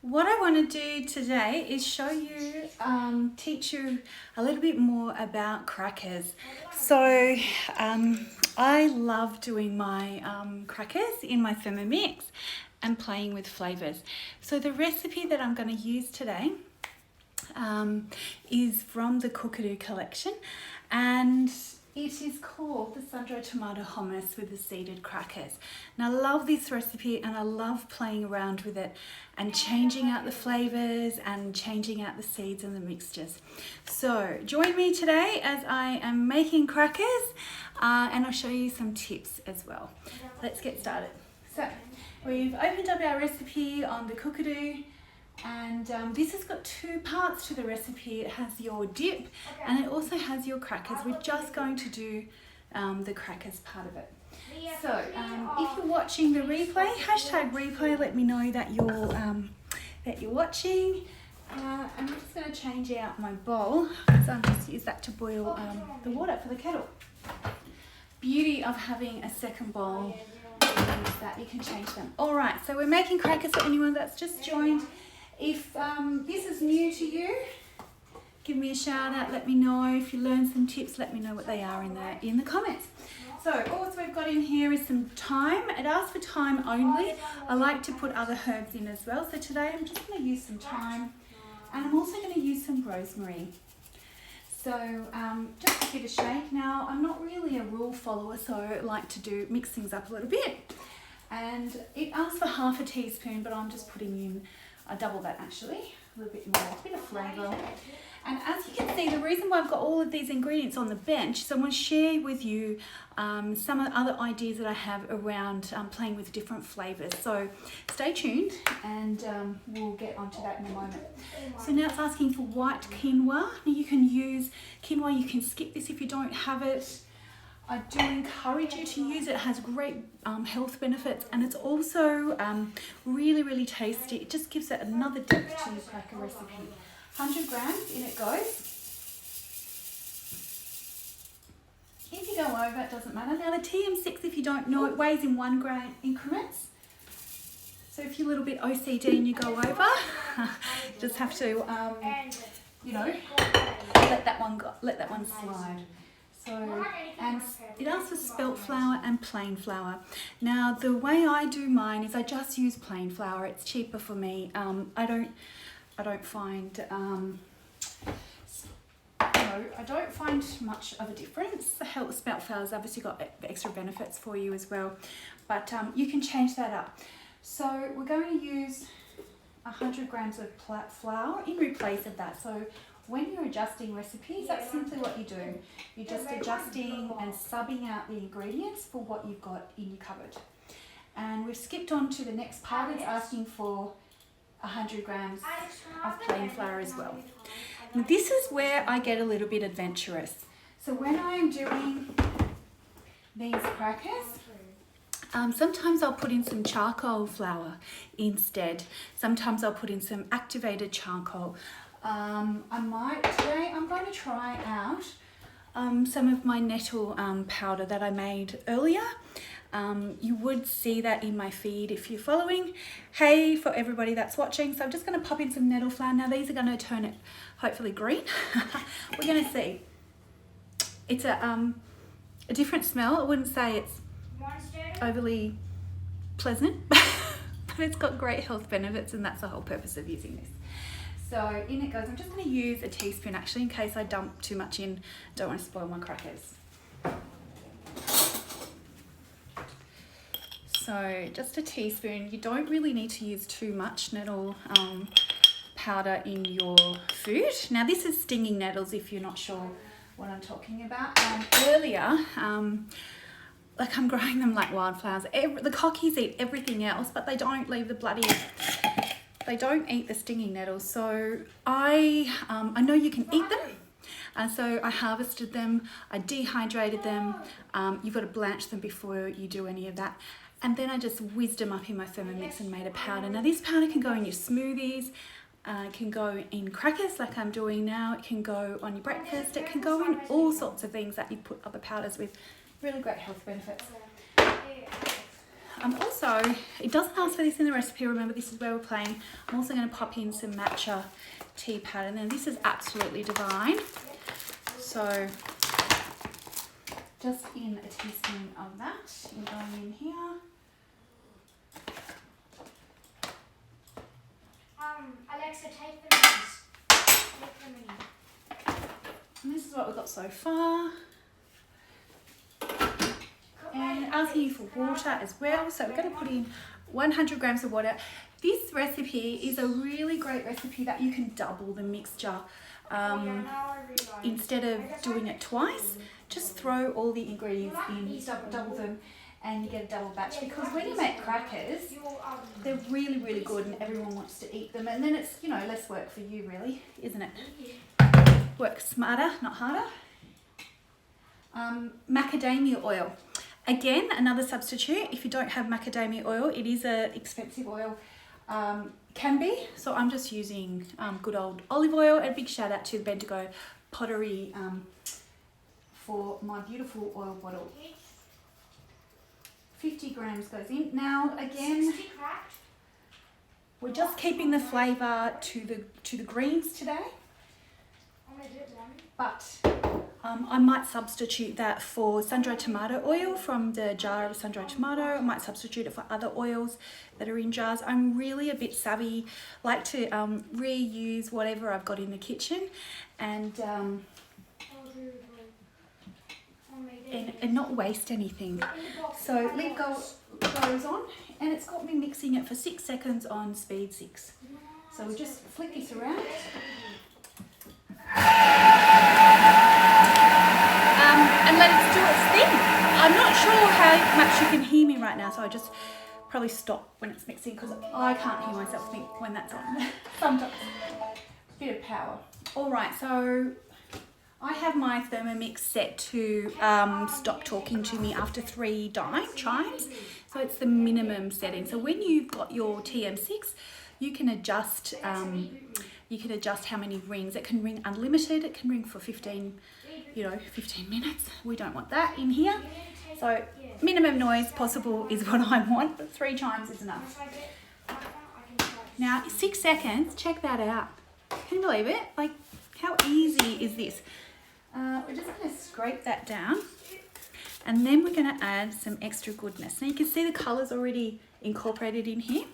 What I want to do today is show you, teach you a little bit more about crackers. So I love doing my crackers in my Thermomix and playing with flavours. So the recipe that I'm going to use today is from the Cookadoo collection, and it is called the sun-dried tomato hummus with the seeded crackers. Now I love this recipe and I love playing around with it and changing out the flavours and changing out the seeds and the mixtures. So join me today as I am making crackers and I'll show you some tips as well. Let's get started. So we've opened up our recipe on the Cookadoo, and this has got two parts to the recipe. It has your dip and it also has your crackers. We're just going to do the crackers part of it. So if you're watching the replay, hashtag replay, let me know that you're watching. I'm just going to change out my bowl because I'll just use that to boil the water for the kettle. Beauty of having a second bowl is that you can change them. Alright, so we're making crackers for anyone that's just joined. If this is new to you, give me a shout out, let me know. If you learn some tips, let me know what they are in the comments. So also we've got in here is some thyme. It asks for thyme only. I like to put other herbs in as well. So today I'm just going to use some thyme, and I'm also going to use some rosemary. So just give it a shake. Now I'm not really a rule follower, so I like to mix things up a little bit. And it asks for half a teaspoon, but I'm just putting in double that actually, a little bit more, a bit of flavour. And as you can see, the reason why I've got all of these ingredients on the bench is I want to share with you some of the other ideas that I have around playing with different flavours. So stay tuned and we'll get onto that in a moment. So now it's asking for white quinoa. Now you can use quinoa, you can skip this if you don't have it. I do encourage you to use it. It has great health benefits, and it's also really, really tasty. It just gives it another dip to your cracker recipe. 100 grams, in it goes. If you go over, it doesn't matter. Now the TM6, if you don't know, it weighs in 1 gram increments. So if you're a little bit OCD and you go over, you just have to, you know, let that one slide. So, and it asks for spelt flour and plain flour. Now the way I do mine is I just use plain flour. It's cheaper for me. I don't find much of a difference. The spelt flour's obviously got extra benefits for you as well, but you can change that up. So we're going to use 100 grams of flour in replace of that. So when you're adjusting recipes, that's simply what you do. You're just adjusting and subbing out the ingredients for what you've got in your cupboard. And we've skipped on to the next part. It's asking for 100 grams of plain flour as well. Now this is where I get a little bit adventurous. So when I'm doing these crackers, sometimes I'll put in some charcoal flour instead. Sometimes I'll put in some activated charcoal. Today I'm going to try out some of my nettle powder that I made earlier. You would see that in my feed if you're following. Hey, for everybody that's watching. So I'm just going to pop in some nettle flour. Now these are going to turn it hopefully green. We're going to see. It's a different smell. I wouldn't say it's overly pleasant, but it's got great health benefits, and that's the whole purpose of using this. So in it goes. I'm just going to use a teaspoon actually in case I dump too much in. Don't want to spoil my crackers. So just a teaspoon. You don't really need to use too much nettle powder in your food. Now this is stinging nettles if you're not sure what I'm talking about. Earlier, like I'm growing them like wildflowers. The cockies eat everything else, but they don't leave the bloody... They don't eat the stinging nettles. So I know you can eat them. And so I harvested them, I dehydrated them. You've got to blanch them before you do any of that. And then I just whizzed them up in my Thermomix and made a powder. Now this powder can go in your smoothies, it can go in crackers like I'm doing now, it can go on your breakfast, it can go in all sorts of things that you put other powders with. Really great health benefits. Also, it doesn't ask for this in the recipe. Remember, this is where we're playing. I'm also going to pop in some matcha tea powder, and this is absolutely divine. So just in a teaspoon of that, going in here. Alexa, take the minis. Take the mini. And this is what we've got so far. And asking you for water as well. So we're going to put in 100 grams of water. This recipe is a really great recipe that you can double the mixture. Instead of doing it twice, just throw all the ingredients in, double them, and you get a double batch. Because when you make crackers, they're really, really good and everyone wants to eat them. And then it's, you know, less work for you really, isn't it? Work smarter, not harder. Macadamia oil. Again, another substitute. If you don't have macadamia oil, it is an expensive oil. Can be. So I'm just using good old olive oil. And a big shout out to Bendigo Pottery for my beautiful oil bottle. 50 grams goes in. Now again, we're just keeping the flavour to the greens today. But I might substitute that for sun-dried tomato oil from the jar of sun-dried tomato. I might substitute it for other oils that are in jars. I'm really a bit savvy, like to reuse whatever I've got in the kitchen and not waste anything. So lid goes on, and it's got me mixing it for 6 seconds on speed 6. So we'll just flick this around. And let it do its thing. I'm not sure how much you can hear me right now, so I just probably stop when it's mixing because I can't hear myself think when that's on. Sometimes. Bit of power. All right, so I have my Thermomix set to stop talking to me after 3 chimes. So it's the minimum setting. So when you've got your TM6, you can adjust how many rings. It can ring unlimited. It can ring for 15 minutes. We don't want that in here. So minimum noise possible is what I want, but 3 chimes is enough. Now 6 seconds, check that out. Can you believe it? Like, how easy is this? We're just going to scrape that down, and then we're going to add some extra goodness. Now you can see the colours already incorporated in here.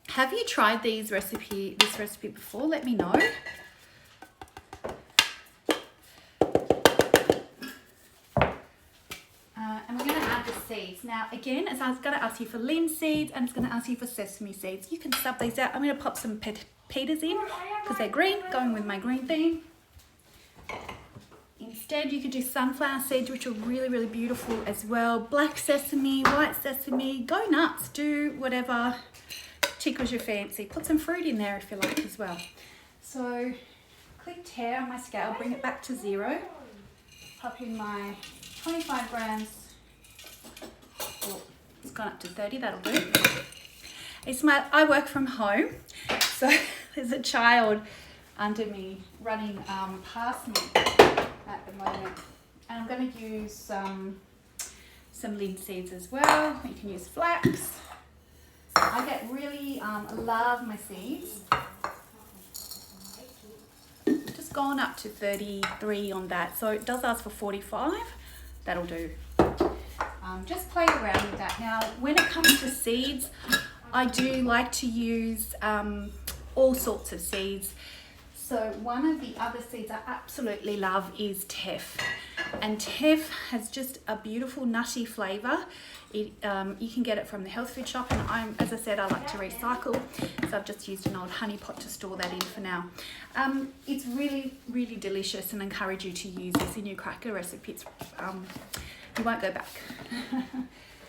Have you tried this recipe before? Let me know. And we're going to add the seeds. Now again, it's going to ask you for linseed seeds and it's going to ask you for sesame seeds. You can sub these out. I'm going to pop some petas in because they're green, going with my green theme. Instead, you could do sunflower seeds, which are really, really beautiful as well. Black sesame, white sesame, go nuts. Do whatever tickles your fancy. Put some fruit in there if you like as well. So click tear on my scale, bring it back to 0. Pop in my 25 grams. Oh, it's gone up to 30, that'll do. I work from home, so there's a child under me running past me at the moment. And I'm going to use some linseeds as well. You can use flax. I get really love my seeds. Just gone up to 33 on that, so it does ask for 45. That'll do. Just play around with that. Now, when it comes to seeds, I do like to use all sorts of seeds. So one of the other seeds I absolutely love is teff. And teff has just a beautiful nutty flavour. You can get it from the health food shop, and as I said, I like to recycle, so I've just used an old honey pot to store that in for now. It's really, really delicious, and I encourage you to use this in your cracker recipes. You won't go back.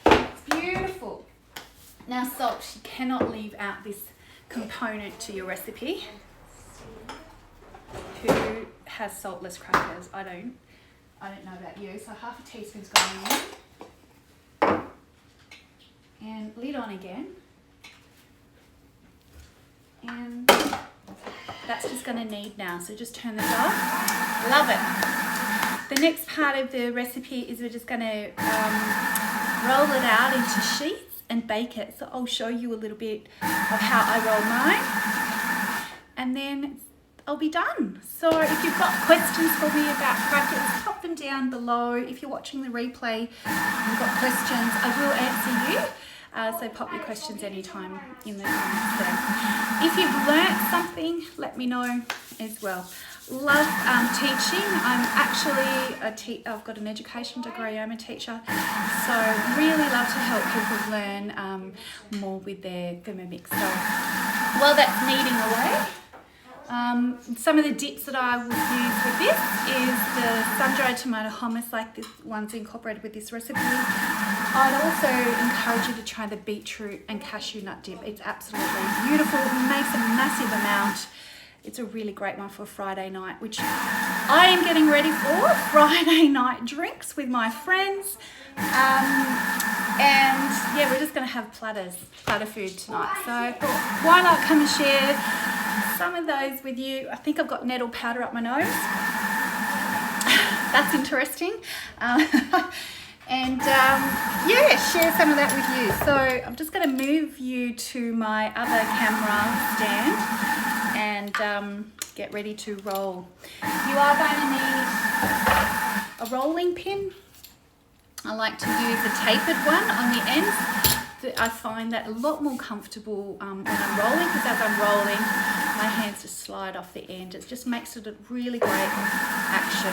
It's beautiful. Now salt, you cannot leave out this component to your recipe. Who has saltless crackers? I don't know about you. So half a teaspoon's going in. And lid on again. And that's just going to knead now. So just turn this off. Love it. The next part of the recipe is we're just going to roll it out into sheets and bake it. So I'll show you a little bit of how I roll mine, and then I'll be done. So if you've got questions for me about crackers, pop them down below. If you're watching the replay and you've got questions, I will answer you. So pop your questions anytime in the comments there. If you've learnt something, let me know as well. Love teaching. I'm actually I've got an education degree. I'm a teacher, so really love to help people learn more with their Thermomix. So while that's kneading away, some of the dips that I would use with this is the sun-dried tomato hummus, like this one's incorporated with this recipe. I'd also encourage you to try the beetroot and cashew nut dip. It's absolutely beautiful. It makes a massive amount. It's a really great one for Friday night, which I am getting ready for Friday night drinks with my friends. And yeah, we're just going to have platter food tonight. So I thought, why not come and share some of those with you. I think I've got nettle powder up my nose. That's interesting. Yeah, share some of that with you. So I'm just going to move you to my other camera stand and get ready to roll. You are going to need a rolling pin. I like to use a tapered one on the ends. I find that a lot more comfortable when I'm rolling, because as I'm rolling, my hands just slide off the end. It just makes it a really great action.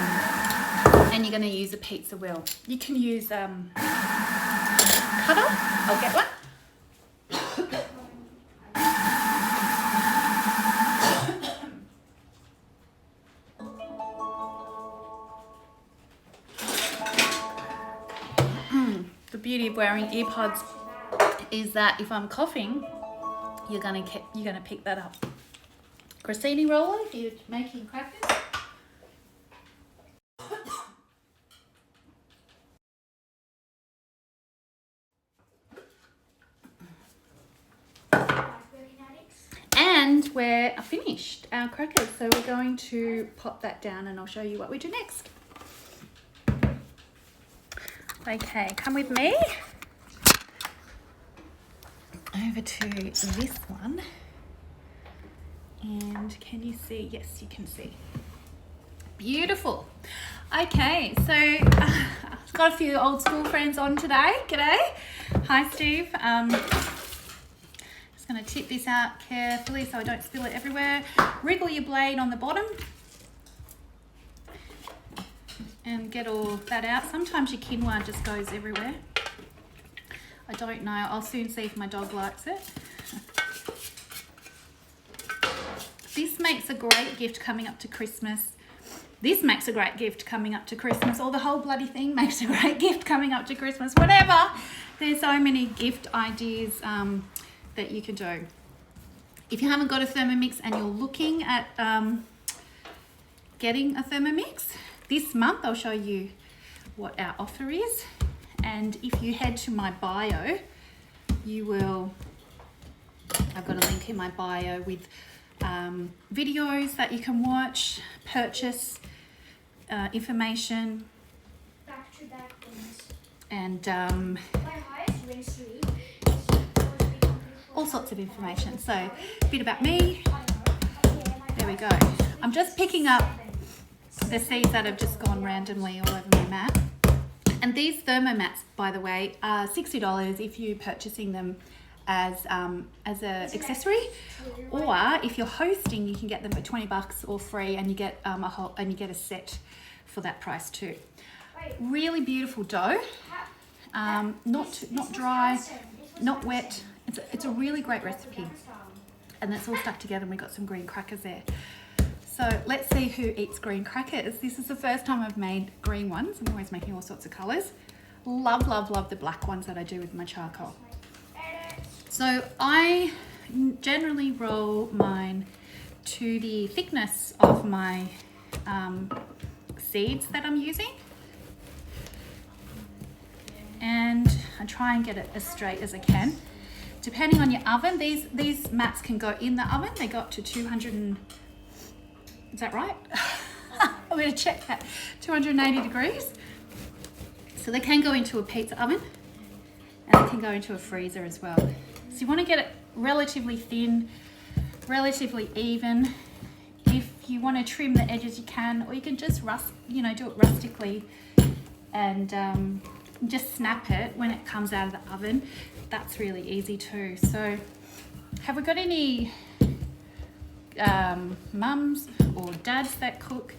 And you're going to use a pizza wheel. You can use cutter. I'll get one. The beauty of wearing earpods is that if I'm coughing, you're gonna pick that up. Crostini roller, if you're making crackers. And we're finished our crackers, so we're going to pop that down and I'll show you what we do next. Okay, come with me over to this one. And can you see? Yes, you can see. Beautiful. Okay, so I've got a few old school friends on today. G'day. Hi, Steve. Just going to tip this out carefully so I don't spill it everywhere. Wriggle your blade on the bottom and get all that out. Sometimes your quinoa just goes everywhere. I don't know. I'll soon see if my dog likes it. This makes a great gift coming up to Christmas. This makes a great gift coming up to Christmas, or the whole bloody thing makes a great gift coming up to Christmas. Whatever. There's so many gift ideas that you can do. If you haven't got a Thermomix and you're looking at getting a Thermomix, this month I'll show you what our offer is. And if you head to my bio, you will, I've got a link in my bio with videos that you can watch, purchase information, back-to-back wins. and My highest win streak all sorts of information. So a bit about me. There we go. I'm just picking up the seeds that have just gone randomly all over my mat. And these thermomats, by the way, are $60 if you're purchasing them as an accessory, or if you're hosting, you can get them for $20 or free, and you get a set for that price too. Really beautiful dough, not dry, not wet. It's a really great recipe, and that's all stuck together. And we got some green crackers there. So let's see who eats green crackers. This is the first time I've made green ones. I'm always making all sorts of colours. Love, love, love the black ones that I do with my charcoal. So I generally roll mine to the thickness of my seeds that I'm using. And I try and get it as straight as I can. Depending on your oven, these mats can go in the oven. They go up to 200 and... Is that right? I'm going to check that. 280 degrees. So they can go into a pizza oven, and it can go into a freezer as well. So you want to get it relatively thin, relatively even. If you want to trim the edges, you can, or you can just do it rustically and just snap it when it comes out of the oven. That's really easy too. So have we got any mums or dads that cook?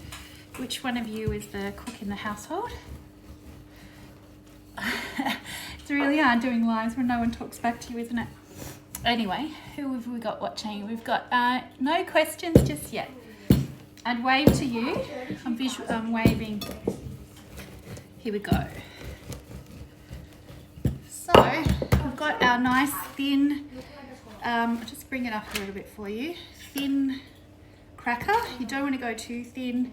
Which one of you is the cook in the household? It's really hard doing lives when no one talks back to you, isn't it? Anyway, who have we got watching? We've got no questions just yet. I'd wave to you. I'm waving. Here we go. So we've got our nice thin, I'll just bring it up a little bit for you. Thin cracker. You don't want to go too thin.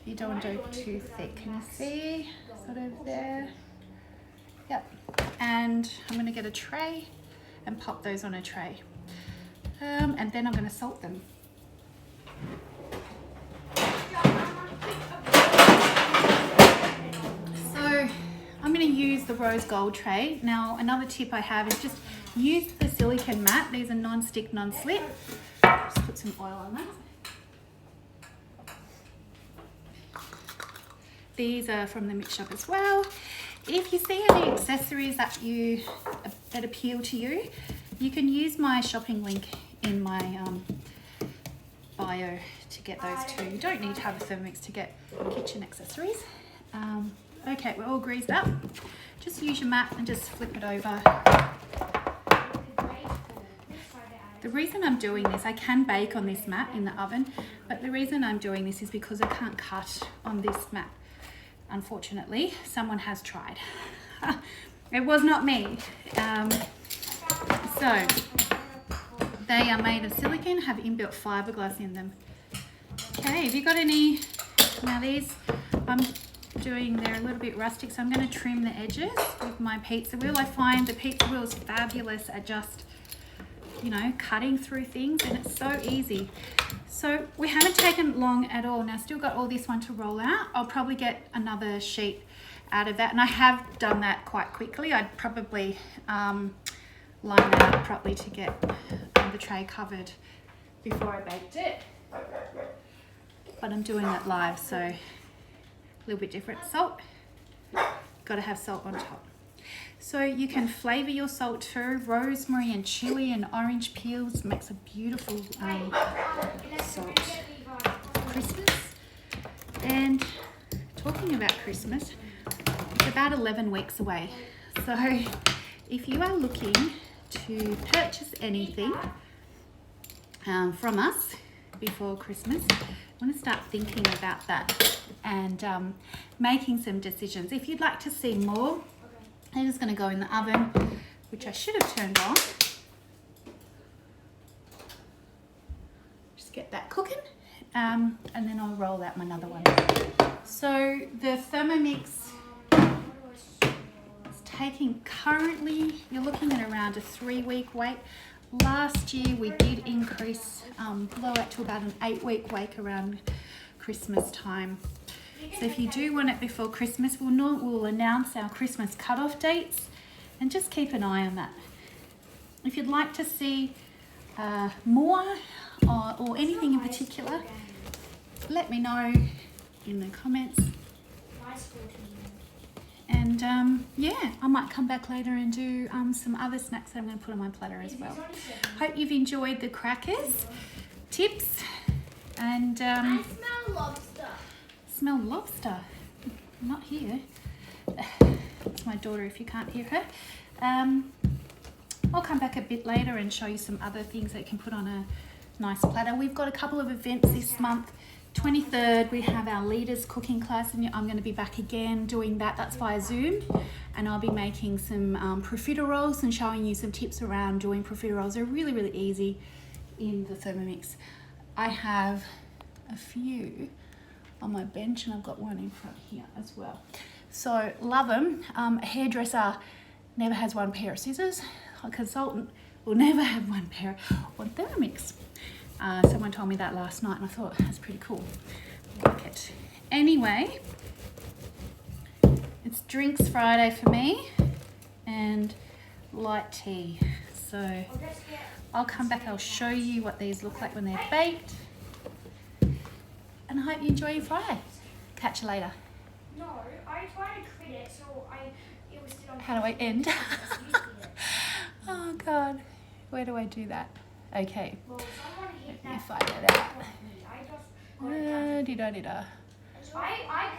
You don't want to go too thick. Can you see? Sort of there. Yep. And I'm going to get a tray and pop those on a tray. And then I'm going to salt them. So I'm going to use the rose gold tray. Now another tip I have is just use the silicone mat. These are non-stick, non-slip. Just put some oil on that. These are from the mix shop as well. If you see any accessories that appeal to you, you can use my shopping link in my bio to get those too. You don't need to have a Thermomix to get kitchen accessories. Okay, we're all greased up. Just use your mat and just flip it over. The reason I'm doing this, I can bake on this mat in the oven, but the reason I'm doing this is because I can't cut on this mat. Unfortunately, someone has tried. It was not me. So they are made of silicone, have inbuilt fiberglass in them. Okay, have you got any? Now these, they're a little bit rustic, so I'm going to trim the edges with my pizza wheel. I find the pizza wheel is fabulous at just, cutting through things, and it's so easy. So we haven't taken long at all. Now still got all this one to roll out. I'll probably get another sheet out of that, and I have done that quite quickly. I'd probably line that up properly to get the tray covered before I baked it. But I'm doing that live, so a little bit different. Salt, got to have salt on top. So you can flavour your salt too. Rosemary and chili and orange peels makes a beautiful salt for Christmas. And talking about Christmas, it's about 11 weeks away. So if you are looking to purchase anything from us before Christmas, I want to start thinking about that and making some decisions. If you'd like to see more, I'm just going to go in the oven, which I should have turned on. Just get that cooking, and then I'll roll out my another one. So the Thermomix is taking currently, you're looking at around a 3-week wait. Last year we did increase, blow out to about an 8-week wait around Christmas time. So if you do want it before Christmas, we'll announce our Christmas cutoff dates, and just keep an eye on that. If you'd like to see more or anything in particular, let me know in the comments. And yeah, I might come back later and do some other snacks that I'm going to put on my platter as well. Hope you've enjoyed the crackers tips, and I smell lobster. Smell lobster. Not here. It's my daughter if you can't hear her. I'll come back a bit later and show you some other things that you can put on a nice platter. We've got a couple of events this month. 23rd we have our leaders cooking class, and I'm going to be back again doing that. That's via Zoom, and I'll be making some profiteroles and showing you some tips around doing profiteroles. They're really, really easy in the Thermomix. I have a few on my bench, and I've got one in front here as well. So love them. A hairdresser never has one pair of scissors. A consultant will never have one pair on Thermomix. Someone told me that last night, and I thought that's pretty cool. I like it. Anyway, it's Drinks Friday for me, and light tea. So I'll just get. I'll come back, I'll show you what these look like when they're baked. And I hope you enjoy your fry. Catch you later. No, I tried to quit it, so it was still on. How do I end? Oh God, where do I do that? Okay, Well, someone hit let me that. find it out. I just got it down. Da-da-da-da. I